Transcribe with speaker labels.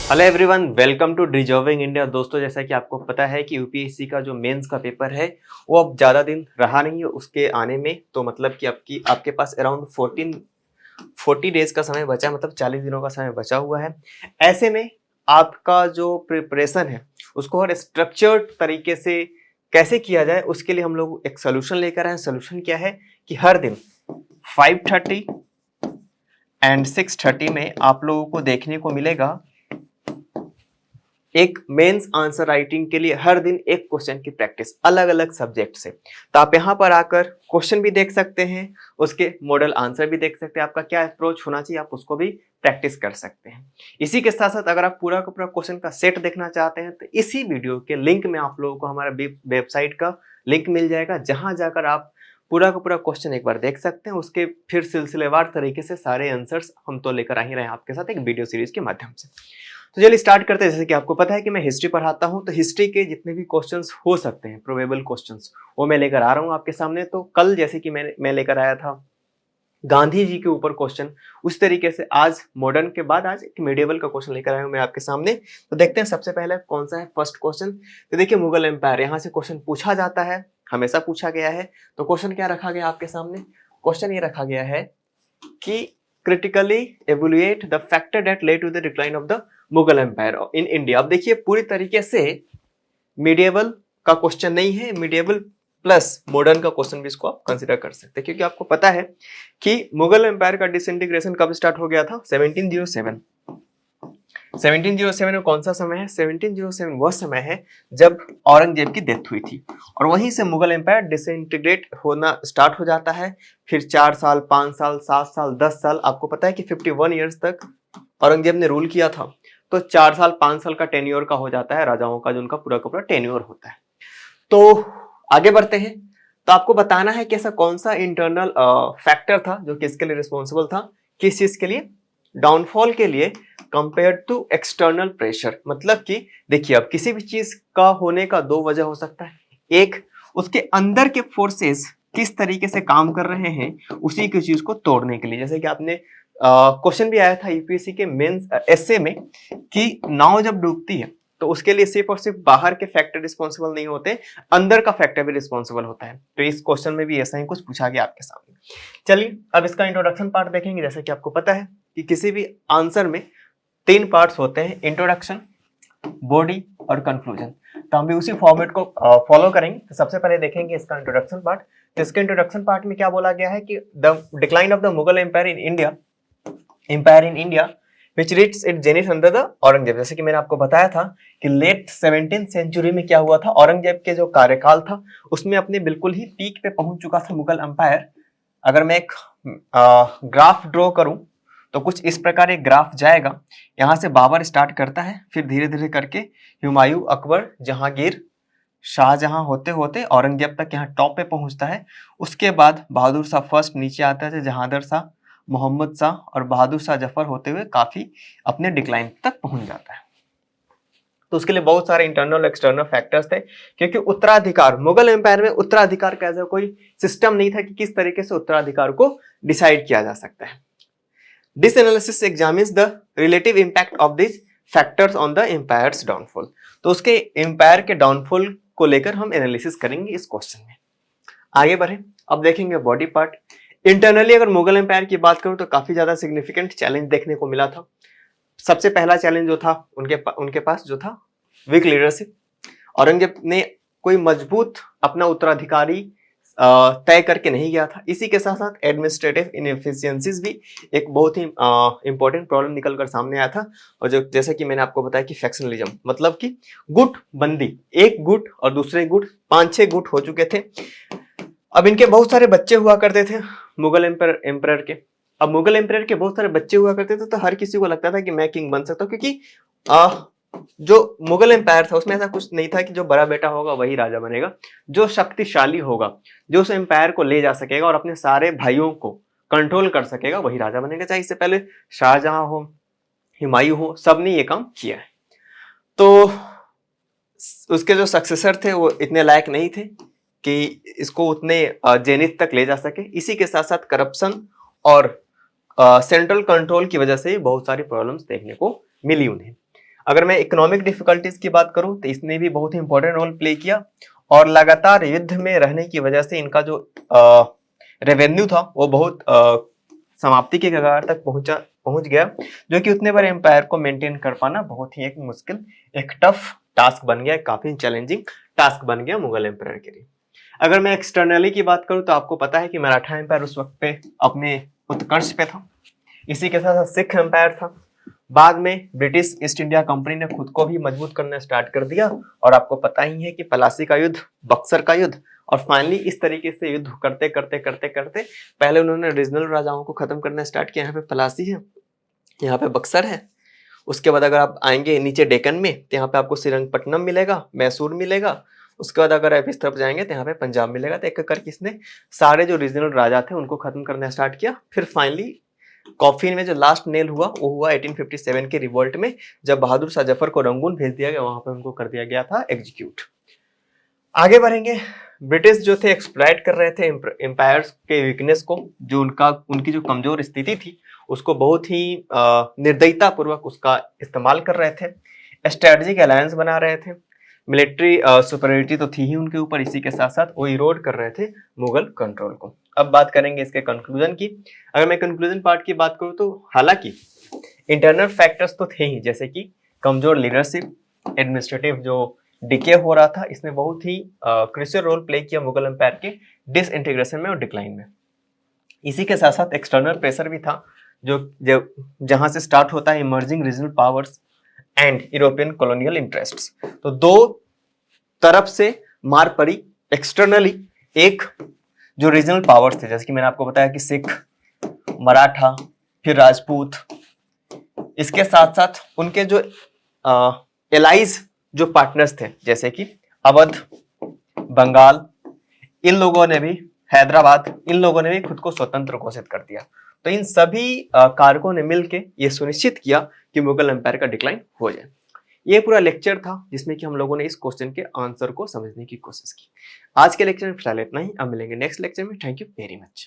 Speaker 1: Hello everyone, welcome to deserving India. दोस्तों, जैसा कि आपको पता है कि यूपीएससी का जो मेंस का पेपर है वो अब ज़्यादा दिन रहा नहीं है उसके आने में। तो मतलब कि आपके पास अराउंड 40 डेज का समय बचा है, मतलब 40 दिनों का समय बचा हुआ है। ऐसे में आपका जो प्रिपरेशन है उसको और स्ट्रक्चर्ड तरीके से कैसे किया जाए, उसके लिए हम लोग एक सोल्यूशन लेकर आए हैं। सोल्यूशन क्या है कि हर दिन 5:30 एंड 6:30 में आप लोगों को देखने को मिलेगा एक मेंस आंसर राइटिंग के लिए हर दिन एक क्वेश्चन की प्रैक्टिस अलग अलग सब्जेक्ट से। तो आप यहाँ पर आकर क्वेश्चन भी देख सकते हैं, उसके मॉडल आंसर भी देख सकते हैं, आपका क्या अप्रोच होना चाहिए आप उसको भी प्रैक्टिस कर सकते हैं। इसी के साथ साथ अगर आप पूरा का पूरा क्वेश्चन का सेट देखना चाहते हैं तो इसी वीडियो के लिंक में आप लोगों को हमारा वेबसाइट का लिंक मिल जाएगा, जहां जाकर आप पूरा का पूरा क्वेश्चन एक बार देख सकते हैं। उसके फिर सिलसिलेवार तरीके से सारे आंसर्स हम तो लेकर आ ही रहे हैं आपके साथ एक वीडियो सीरीज के माध्यम से। तो चलिए स्टार्ट करते हैं। जैसे कि आपको पता है कि मैं हिस्ट्री पढ़ाता हूं, तो हिस्ट्री के जितने भी क्वेश्चंस हो सकते हैं, प्रोबेबल क्वेश्चंस, वो मैं लेकर आ रहा हूं आपके सामने। तो कल जैसे कि मैं लेकर आया था गांधी जी के ऊपर क्वेश्चन, उस तरीके से आज मॉडर्न के बाद आज एक मेडिएवल का क्वेश्चन लेकर आया हूं मैं आपके सामने। तो देखते हैं सबसे पहले कौन सा है फर्स्ट क्वेश्चन। तो देखिए, मुगल एम्पायर, यहाँ से क्वेश्चन पूछा जाता है, हमेशा पूछा गया है। तो क्वेश्चन क्या रखा गया आपके सामने? क्वेश्चन ये रखा गया है कि critically evaluate the factor that led to the decline of the Mughal empire in India. अब देखिए, पूरी तरीके से मिडिएवल का क्वेश्चन नहीं है, मिडिएवल प्लस मॉडर्न का क्वेश्चन भी इसको आप कंसीडर कर सकते हैं, क्योंकि आपको पता है कि मुगल एम्पायर का डिसइंटीग्रेशन कब स्टार्ट हो गया था? 1707। 1707 में कौन सा समय है? 1707 वह समय है जब औरंगजेब की डेथ हुई थी, और वहीं से मुगल एम्पायर डिसइंटीग्रेट होना स्टार्ट हो जाता है। फिर 4 साल, 5 साल, 7 साल, 10 साल, आपको पता है कि 51 ईयर्स तक औरंगजेब ने रूल किया था। तो 4 साल 5 साल का टेन्योर का हो जाता है राजाओं का, जो उनका पूरा का पूरा टेन्योर होता है। तो आगे बढ़ते हैं। तो आपको बताना है कि ऐसा कौन सा इंटरनल फैक्टर था जो किसके लिए रिस्पॉन्सिबल था, किस चीज के लिए? डाउनफॉल के लिए, कंपेयर टू एक्सटर्नल प्रेशर। मतलब कि देखिए, अब किसी भी चीज का होने का दो वजह हो सकता है। एक, उसके अंदर के फोर्सेस किस तरीके से काम कर रहे हैं उसी की चीज को तोड़ने के लिए। जैसे कि आपने क्वेश्चन भी आया था यूपीएससी के मेंस एसए में कि नाव जब डूबती है तो उसके लिए सिर्फ और सिर्फ बाहर के फैक्टर रिस्पॉन्सिबल नहीं होते, अंदर का फैक्टर भी रिस्पॉन्सिबल होता है। तो इस क्वेश्चन में भी ऐसा ही कुछ पूछा गया आपके सामने। चलिए अब इसका इंट्रोडक्शन पार्ट देखेंगे। जैसे कि आपको पता है कि किसी भी आंसर में 3 पार्ट्स होते हैं, इंट्रोडक्शन, बॉडी और कंक्लूजन। तो हम भी उसी फॉर्मेट को फॉलो करेंगे। तो सबसे पहले देखेंगे इसका इंट्रोडक्शन पार्ट। तो इसके इंट्रोडक्शन पार्ट में क्या बोला गया है कि the decline of the Mughal empire in India which reached its zenith under the Aurangzeb. जैसे कि मैंने आपको बताया था कि लेट 17th सेंचुरी में क्या हुआ था, औरंगजेब के जो कार्यकाल था उसमें अपने बिल्कुल ही पीक पे पहुंच चुका था मुगल एम्पायर। अगर मैं एक ग्राफ ड्रॉ करूं तो कुछ इस प्रकार एक ग्राफ जाएगा। यहां से बाबर स्टार्ट करता है, फिर धीरे धीरे करके हुमायूं, अकबर, जहांगीर, शाहजहां होते होते औरंगजेब तक यहाँ टॉप पे पहुंचता है। उसके बाद बहादुर शाह फर्स्ट नीचे आता है, जहांगीर शाह, मोहम्मद शाह और बहादुर शाह जफर होते हुए काफी अपने डिक्लाइन तक पहुंच जाता है। तो उसके लिए बहुत सारे इंटरनल और एक्सटर्नल फैक्टर्स थे, क्योंकि उत्तराधिकार, मुगल एम्पायर में उत्तराधिकार का ऐसा कोई सिस्टम नहीं था कि किस तरीके से उत्तराधिकार को डिसाइड किया जा सकता है। This analysis examines the relative impact of this factors on the empire's downfall. तो उसके एम्पायर के डाउनफॉल को लेकर हम एनालिसिस करेंगे इस क्वेश्चन में। आगे बढ़े, अब देखेंगे बॉडी पार्ट। इंटरनली अगर मुगल एम्पायर की बात करूं तो काफी ज्यादा सिग्निफिकेंट चैलेंज देखने को मिला था। सबसे पहला चैलेंज जो था उनके पास जो था, वीक लीडरशिप। औरंगजेब ने कोई मजबूत अपना उत्तराधिकारी तय करके नहीं गया था। इसी के साथ साथ एडमिनिस्ट्रेटिव इनएफिशिएंसीज भी एक बहुत ही इंपॉर्टेंट प्रॉब्लम निकलकर सामने आया था। और जो जैसे कि मैंने आपको बताया कि फैक्शनलिज्म, मतलब कि गुट बंदी, एक गुट और दूसरे गुट, 5-6 गुट हो चुके थे। अब इनके बहुत सारे बच्चे हुआ करते थे मुगल एम्परर के। अब मुगल एम्परर के बहुत सारे बच्चे हुआ करते थे, तो हर किसी को लगता था कि मैं किंग बन सकता हूँ, क्योंकि जो मुगल एम्पायर था उसमें ऐसा कुछ नहीं था कि जो बड़ा बेटा होगा वही राजा बनेगा। जो शक्तिशाली होगा, जो उस एम्पायर को ले जा सकेगा और अपने सारे भाइयों को कंट्रोल कर सकेगा, वही राजा बनेगा। चाहे इससे पहले शाहजहां हो, हुमायूं हो, सबने ये काम किया है। तो उसके जो सक्सेसर थे वो इतने लायक नहीं थे कि इसको उतने जेनिथ तक ले जा सके। इसी के साथ साथ करप्शन और सेंट्रल कंट्रोल की वजह से बहुत सारी प्रॉब्लम्स देखने को मिली उन्हें। अगर मैं इकोनॉमिक डिफिकल्टीज की बात करूं तो इसने भी बहुत ही इंपॉर्टेंट रोल प्ले किया और लगातार युद्ध में रहने की वजह से इनका जो रेवेन्यू था वो बहुत समाप्ति के कगार तक पहुंच गया, जो कि उतने बड़े एम्पायर को मेंटेन कर पाना बहुत ही एक मुश्किल, एक टफ टास्क बन गया, काफी चैलेंजिंग टास्क बन गया मुगल एम्पायर के लिए। अगर मैं एक्सटर्नली की बात करूं तो आपको पता है कि मराठा एम्पायर उस वक्त पे अपने उत्कर्ष पे था। इसी के साथ साथ सिख एम्पायर था। बाद में ब्रिटिश ईस्ट इंडिया कंपनी ने खुद को भी मजबूत करना स्टार्ट कर दिया और आपको पता ही है कि प्लासी का युद्ध, बक्सर का युद्ध, और फाइनली इस तरीके से युद्ध करते करते करते करते पहले उन्होंने रीजनल राजाओं को खत्म करना स्टार्ट किया। यहाँ पे प्लासी है, यहाँ पे बक्सर है। उसके बाद अगर आप आएंगे नीचे डेक्कन में तो यहाँ पे आपको श्रीरंगपट्टनम मिलेगा, मैसूर मिलेगा। उसके बाद अगर आप इस तरफ जाएंगे तो यहाँ पे पंजाब मिलेगा। तो एक एक करके इसने सारे जो रीजनल राजा थे उनको खत्म करना स्टार्ट किया। फिर फाइनली कॉफिन में जो लास्ट नेल हुआ वो हुआ 1857 के रिवोल्ट में, जब बहादुर शाह जफर को रंगून भेज दिया गया, वहां पे उनको कर दिया गया था एग्जीक्यूट। आगे बढ़ेंगे। ब्रिटिश जो थे एक्सप्लॉइट कर रहे थे एम्पायर्स के वीकनेस को, जो उनकी जो कमजोर स्थिति थी उसको बहुत ही निर्दयता पूर्वक उसका इस्तेमाल कर रहे थे। स्ट्रेटेजिक अलायंस बना रहे थे। मिलिट्री सुपरियरिटी तो थी ही उनके ऊपर, इसी के साथ साथ वो इरोड कर रहे थे मुगल कंट्रोल को। अब बात करेंगे इसके कंक्लूजन की। अगर मैं कंक्लूजन पार्ट की बात करूं तो हालांकि इंटरनल फैक्टर्स तो थे ही, जैसे कि कमजोर लीडरशिप, एडमिनिस्ट्रेटिव जो डिके हो रहा था, इसने बहुत ही क्रूशियल रोल प्ले किया मुगल एम्पायर के डिसइंटीग्रेशन में और डिक्लाइन में। इसी के साथ साथ एक्सटर्नल प्रेशर भी था, जो जहां से स्टार्ट होता है emerging regional powers and European colonial interests. तो दो तरफ से मार पड़ी एक्सटर्नली। एक जो रीजनल पावर्स थे, जैसे कि मैंने आपको बताया कि सिख, मराठा, फिर राजपूत, इसके साथ साथ उनके जो एलाइज जो पार्टनर्स थे जैसे कि अवध, बंगाल, इन लोगों ने भी, हैदराबाद, इन लोगों ने भी खुद को स्वतंत्र घोषित कर दिया। तो इन सभी कारकों ने मिलकर यह सुनिश्चित किया कि मुगल एम्पायर का डिक्लाइन हो जाए। ये पूरा लेक्चर था जिसमें कि हम लोगों ने इस क्वेश्चन के आंसर को समझने की कोशिश की। आज के लेक्चर में फिलहाल इतना ही। अब मिलेंगे नेक्स्ट लेक्चर में। Thank you very much.